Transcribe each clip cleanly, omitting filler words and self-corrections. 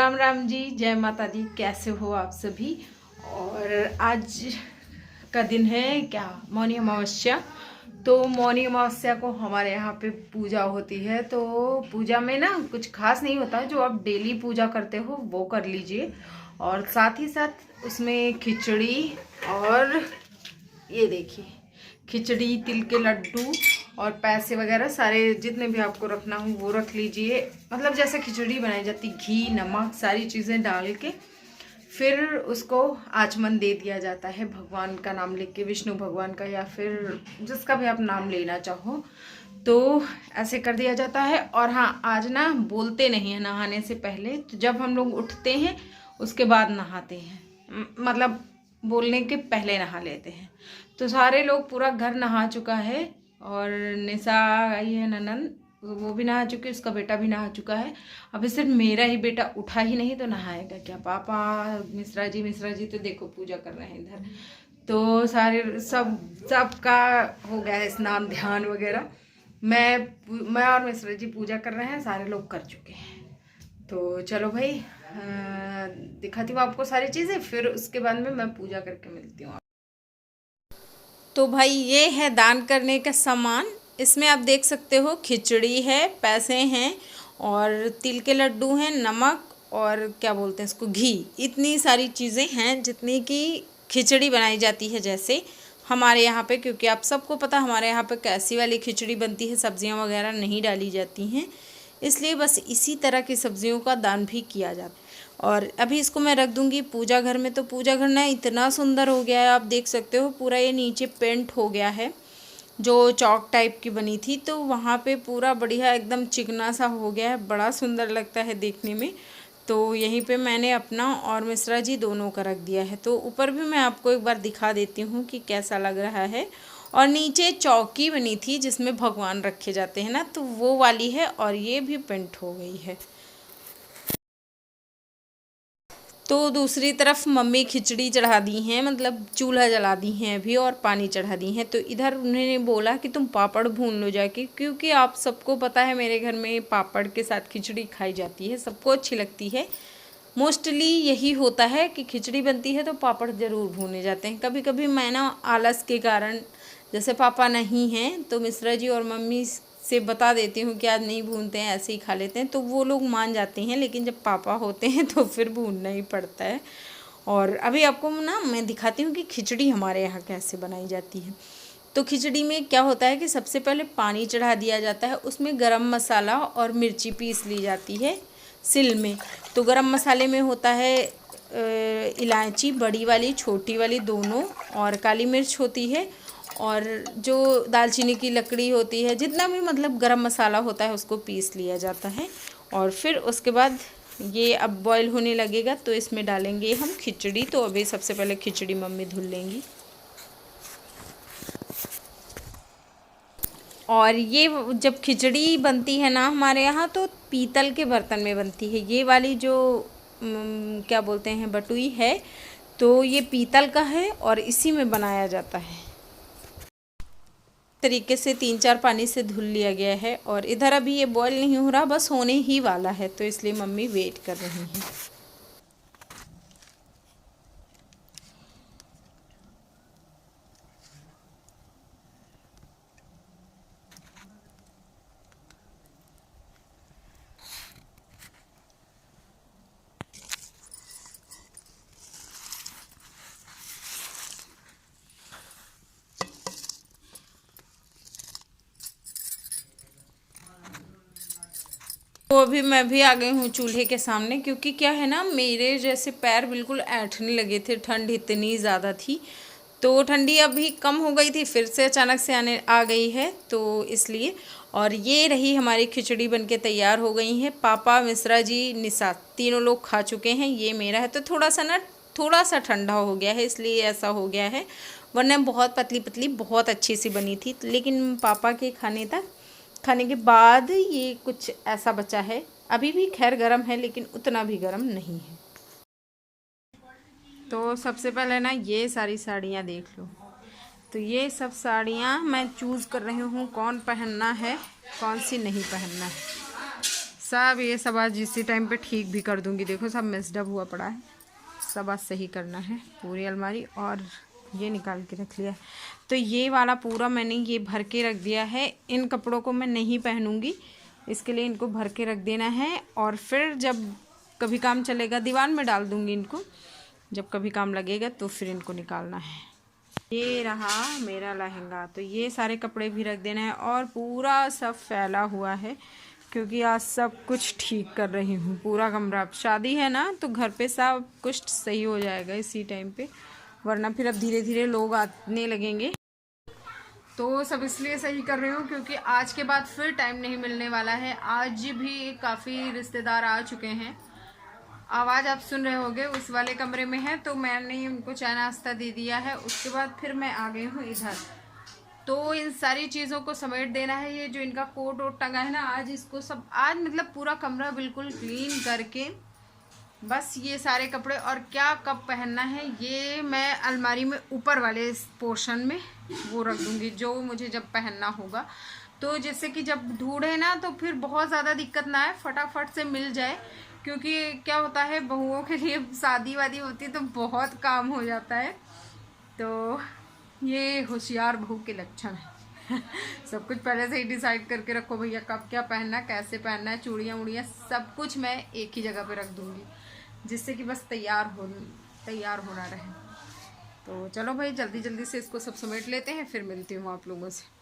राम राम जी, जय माता दी। कैसे हो आप सभी। और आज का दिन है क्या, मौनी अमावस्या। तो मौनी अमावस्या को हमारे यहाँ पे पूजा होती है। तो पूजा में ना कुछ खास नहीं होता, जो आप डेली पूजा करते हो वो कर लीजिए। और साथ ही साथ उसमें खिचड़ी और ये देखिए खिचड़ी, तिल के लड्डू और पैसे वगैरह सारे जितने भी आपको रखना हो वो रख लीजिए। मतलब जैसे खिचड़ी बनाई जाती, घी नमक सारी चीज़ें डाल के फिर उसको आचमन दे दिया जाता है। भगवान का नाम लेके, विष्णु भगवान का या फिर जिसका भी आप नाम लेना चाहो तो ऐसे कर दिया जाता है। और हाँ, आज ना बोलते नहीं है नहाने से पहले। तो जब हम लोग उठते हैं उसके बाद नहाते हैं, मतलब बोलने के पहले नहा लेते हैं। तो सारे लोग, पूरा घर नहा चुका है। और निशा आई है ननंद, वो भी नहा चुकी है, उसका बेटा भी नहा चुका है। अभी सिर्फ मेरा ही बेटा उठा ही नहीं, तो नहाएगा क्या। पापा मिश्रा जी तो देखो पूजा कर रहे हैं इधर। तो सारे सबका हो गया है स्नान ध्यान वगैरह। मैं और मिश्रा जी पूजा कर रहे हैं, सारे लोग कर चुके हैं। तो चलो भाई, दिखाती हूँ आपको सारी चीज़ें, फिर उसके बाद में मैं पूजा करके मिलती हूँ। तो भाई ये है दान करने का सामान। इसमें आप देख सकते हो खिचड़ी है, पैसे हैं और तिल के लड्डू हैं, नमक और क्या बोलते हैं इसको, घी। इतनी सारी चीज़ें हैं जितनी कि खिचड़ी बनाई जाती है जैसे हमारे यहाँ पे। क्योंकि आप सबको पता हमारे यहाँ पे कैसी वाली खिचड़ी बनती है, सब्जियाँ वगैरह नहीं डाली जाती हैं, इसलिए बस इसी तरह की सब्जियों का दान भी किया जाता है। और अभी इसको मैं रख दूंगी पूजा घर में। तो पूजा घर ना इतना सुंदर हो गया है, आप देख सकते हो। पूरा ये नीचे पेंट हो गया है, जो चौक टाइप की बनी थी, तो वहाँ पे पूरा बढ़िया एकदम चिकना सा हो गया है। बड़ा सुंदर लगता है देखने में। तो यहीं पे मैंने अपना और मिश्रा जी दोनों का रख दिया है। तो ऊपर भी मैं आपको एक बार दिखा देती हूँ कि कैसा लग रहा है। और नीचे चौकी बनी थी जिसमें भगवान रखे जाते हैं ना, तो वो वाली है। और ये भी पेंट हो गई है। तो दूसरी तरफ मम्मी खिचड़ी चढ़ा दी हैं, मतलब चूल्हा जला दी हैं अभी, और पानी चढ़ा दी हैं। तो इधर उन्होंने बोला कि तुम पापड़ भून लो जाके, क्योंकि आप सबको पता है मेरे घर में पापड़ के साथ खिचड़ी खाई जाती है, सबको अच्छी लगती है। मोस्टली यही होता है कि खिचड़ी बनती है तो पापड़ ज़रूर भूने जाते हैं। कभी कभी मैं ना आलस के कारण, जैसे पापा नहीं हैं तो मिश्रा जी और मम्मी से बता देती हूँ कि आज नहीं भूनते हैं, ऐसे ही खा लेते हैं, तो वो लोग मान जाते हैं। लेकिन जब पापा होते हैं तो फिर भूनना ही पड़ता है। और अभी आपको ना मैं दिखाती हूँ कि खिचड़ी हमारे यहाँ कैसे बनाई जाती है। तो खिचड़ी में क्या होता है कि सबसे पहले पानी चढ़ा दिया जाता है, उसमें गरम मसाला और मिर्ची पीस ली जाती है सिल में। तो गरम मसाले में होता है इलायची, बड़ी वाली छोटी वाली दोनों, और काली मिर्च होती है, और जो दालचीनी की लकड़ी होती है, जितना भी मतलब गरम मसाला होता है उसको पीस लिया जाता है। और फिर उसके बाद ये अब बॉईल होने लगेगा तो इसमें डालेंगे हम खिचड़ी। तो अभी सबसे पहले खिचड़ी मम्मी धुल लेंगी। और ये जब खिचड़ी बनती है ना हमारे यहाँ, तो पीतल के बर्तन में बनती है। ये वाली जो क्या बोलते हैं बटुई है, तो ये पीतल का है और इसी में बनाया जाता है। तरीके से 3-4 पानी से धुल लिया गया है। और इधर अभी ये बॉईल नहीं हो रहा, बस होने ही वाला है, तो इसलिए मम्मी वेट कर रही हैं। तो अभी मैं भी आ गई हूँ चूल्हे के सामने, क्योंकि क्या है ना, मेरे जैसे पैर बिल्कुल ऐंठने लगे थे, ठंड इतनी ज़्यादा थी। तो ठंडी अभी कम हो गई थी, फिर से अचानक से आने आ गई है, तो इसलिए। और ये रही हमारी खिचड़ी बनके तैयार हो गई है। पापा, मिश्रा जी, निशा तीनों लोग खा चुके हैं। ये मेरा है, तो थोड़ा सा ठंडा हो गया है, इसलिए ऐसा हो गया है। वरना बहुत पतली पतली बहुत अच्छी सी बनी थी, लेकिन पापा के खाने के बाद ये कुछ ऐसा बचा है। अभी भी खैर गरम है, लेकिन उतना भी गरम नहीं है। तो सबसे पहले ना ये सारी साड़ियाँ देख लो। तो ये सब साड़ियाँ मैं चूज़ कर रही हूँ कौन पहनना है, कौन सी नहीं पहनना है। सब ये सब आज इसी टाइम पे ठीक भी कर दूंगी। देखो सब मिक्सडअप हुआ पड़ा है, सब आज सही करना है पूरी अलमारी। और ये निकाल के रख लिया है। तो ये वाला पूरा मैंने ये भर के रख दिया है। इन कपड़ों को मैं नहीं पहनूंगी, इसके लिए इनको भर के रख देना है। और फिर जब कभी काम चलेगा दीवान में डाल दूंगी इनको, जब कभी काम लगेगा तो फिर इनको निकालना है। ये रहा मेरा लहंगा, तो ये सारे कपड़े भी रख देना है। और पूरा सब फैला हुआ है क्योंकि आज सब कुछ ठीक कर रही हूँ पूरा कमरा। अब शादी है ना, तो घर पे सब कुछ सही हो जाएगा इसी टाइम पे, वरना फिर अब धीरे धीरे लोग आने लगेंगे। तो सब इसलिए सही कर रही हूँ क्योंकि आज के बाद फिर टाइम नहीं मिलने वाला है। आज भी काफ़ी रिश्तेदार आ चुके हैं। आवाज़ आप सुन रहे होंगे, उस वाले कमरे में है, तो मैंने उनको चाय नाश्ता दे दिया है। उसके बाद फिर मैं आ गई हूँ इधर। तो इन सारी चीज़ों को समेट देना है। ये जो इनका कोट वोट टंगा है ना, आज इसको सब, आज मतलब पूरा कमरा बिल्कुल क्लीन करके बस ये सारे कपड़े और क्या कब पहनना है ये मैं अलमारी में ऊपर वाले पोर्शन में वो रख दूँगी, जो मुझे जब पहनना होगा। तो जैसे कि जब ढूंढे ना तो फिर बहुत ज़्यादा दिक्कत ना है, फटाफट से मिल जाए। क्योंकि क्या होता है, बहुओं के लिए शादी वादी होती है तो बहुत काम हो जाता है। तो ये होशियार बहू के लक्षण है। सब कुछ पहले से ही डिसाइड करके रखो भैया, कब क्या पहनना है, कैसे पहनना है, चूड़ियाँ उड़ियाँ सब कुछ मैं एक ही जगह पे रख दूँगी, जिससे कि बस तैयार होना रहे। तो चलो भाई जल्दी जल्दी से इसको सब समेट लेते हैं, फिर मिलती हूँ आप लोगों से।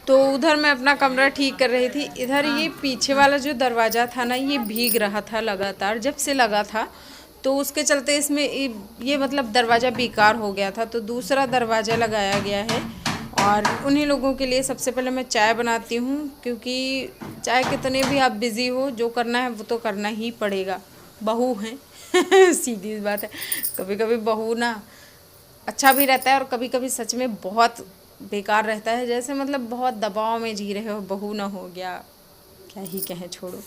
तो उधर मैं अपना कमरा ठीक कर रही थी। इधर ये पीछे वाला जो दरवाज़ा था ना, ये भीग रहा था लगातार, जब से लगा था तो उसके चलते इसमें ये मतलब दरवाज़ा बेकार हो गया था। तो दूसरा दरवाज़ा लगाया गया है। और उन्हीं लोगों के लिए सबसे पहले मैं चाय बनाती हूँ, क्योंकि चाहे कितने भी आप बिज़ी हो, जो करना है वो तो करना ही पड़ेगा, बहू हैं। सीधी बात है। कभी कभी बहू ना अच्छा भी रहता है और कभी कभी सच में बहुत बेकार रहता है। जैसे मतलब बहुत दबाव में जी रहे हो, बहू ना हो गया, क्या ही कहें, छोड़ो।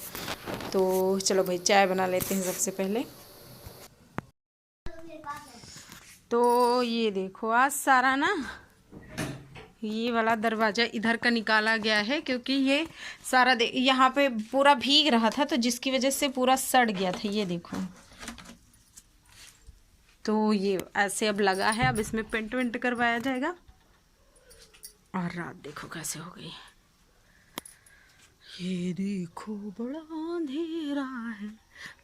तो चलो भाई चाय बना लेते हैं सबसे पहले। तो ये देखो आज सारा ना ये वाला दरवाज़ा इधर का निकाला गया है, क्योंकि ये सारा यहाँ पे पूरा भीग रहा था, तो जिसकी वजह से पूरा सड़ गया था। ये देखो, तो ये ऐसे अब लगा है। अब इसमें पेंट वेंट करवाया जाएगा। और रात देखो कैसे हो गई, ये देखो बड़ा अंधेरा है।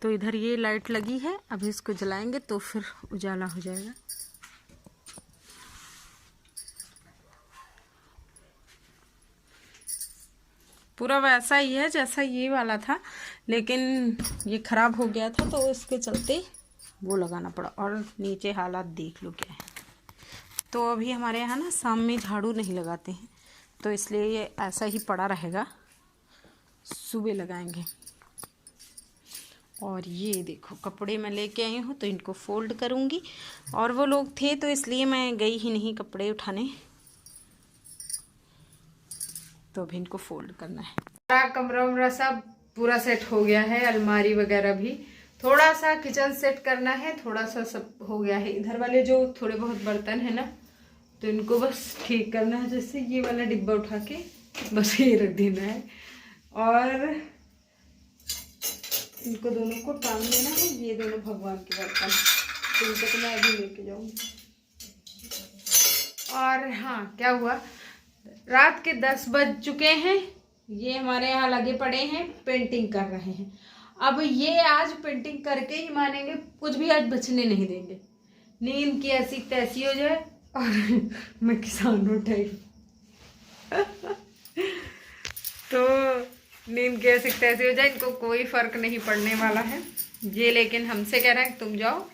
तो इधर ये लाइट लगी है, अभी इसको जलाएंगे तो फिर उजाला हो जाएगा। पूरा वैसा ही है जैसा ये वाला था, लेकिन ये ख़राब हो गया था तो इसके चलते वो लगाना पड़ा। और नीचे हालात देख लो क्या है। तो अभी हमारे यहाँ ना शाम में झाड़ू नहीं लगाते हैं, तो इसलिए ये ऐसा ही पड़ा रहेगा, सुबह लगाएंगे। और ये देखो कपड़े मैं लेके आई हूँ, तो इनको फोल्ड करूँगी। और वो लोग थे तो इसलिए मैं गई ही नहीं कपड़े उठाने, तो अभी इनको फोल्ड करना है। सारा कमरा वमरा सब पूरा सेट हो गया है, अलमारी वगैरह भी। थोड़ा सा किचन सेट करना है, थोड़ा सा सब हो गया है। इधर वाले जो थोड़े बहुत बर्तन है ना, तो इनको बस ठीक करना है। जैसे ये वाला डिब्बा उठा के बस ये रख देना है, और इनको दोनों को टांग देना है। ये दोनों भगवान के बर्तन, तो इनको तो मैं अभी लेके जाऊंगी। और हाँ, क्या हुआ, रात के 10 बज चुके हैं। ये हमारे यहाँ लगे पड़े हैं, पेंटिंग कर रहे हैं। अब ये आज पेंटिंग करके ही मानेंगे, कुछ भी आज बचने नहीं देंगे। नींद की ऐसी तैसी हो जाए और मैं किसान उठाई। तो नींद की ऐसी तैसी हो जाए, इनको कोई फर्क नहीं पड़ने वाला है। ये लेकिन हमसे कह रहा है तुम जाओ,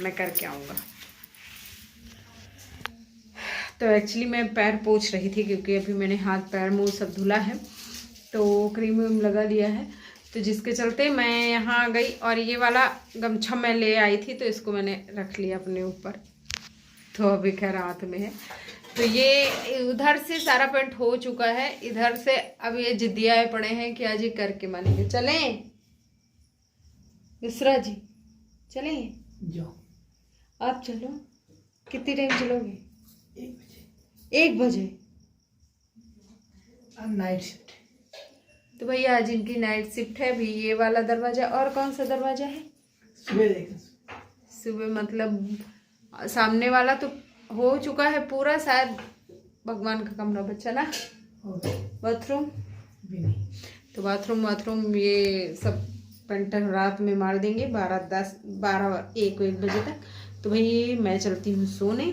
मैं करके आऊँगा। तो एक्चुअली मैं पैर पोंछ रही थी, क्योंकि अभी मैंने हाथ पैर मुंह सब धुला है, तो क्रीम व्रीम लगा दिया है। तो जिसके चलते मैं यहाँ आ गई। और ये वाला गमछा मैं ले आई थी, तो इसको मैंने रख लिया अपने ऊपर, तो अभी खैर हाथ में है। तो ये उधर से सारा पेंट हो चुका है, इधर से अब ये जिद्दियाए पड़े हैं कि आज ये करके मानेंगे। चलें मिश्रा जी, चलें जाओ, आप चलो। कितनी टाइम चलोगे? 1 बजे। 1 बजे? Night shift. तो भैया आज इनकी नाइट शिफ्ट है भी। ये वाला दरवाजा और कौन सा दरवाजा है? सुबह मतलब सामने वाला तो हो चुका है पूरा, शायद भगवान का कमरा बच्चा ना, बाथरूम भी नहीं। तो बाथरूम ये सब पेंटर रात में मार देंगे 12-1 बजे तक। तो भाई मैं चलती हूँ सोने,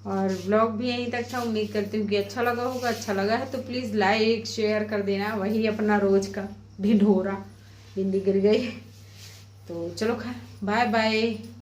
और व्लॉग भी यहीं तक था। उम्मीद करती हूँ कि अच्छा लगा होगा। अच्छा लगा है तो प्लीज़ लाइक शेयर कर देना। वही अपना रोज का ढिढोरा, बिंदी गिर गई। तो चलो खैर, बाय बाय।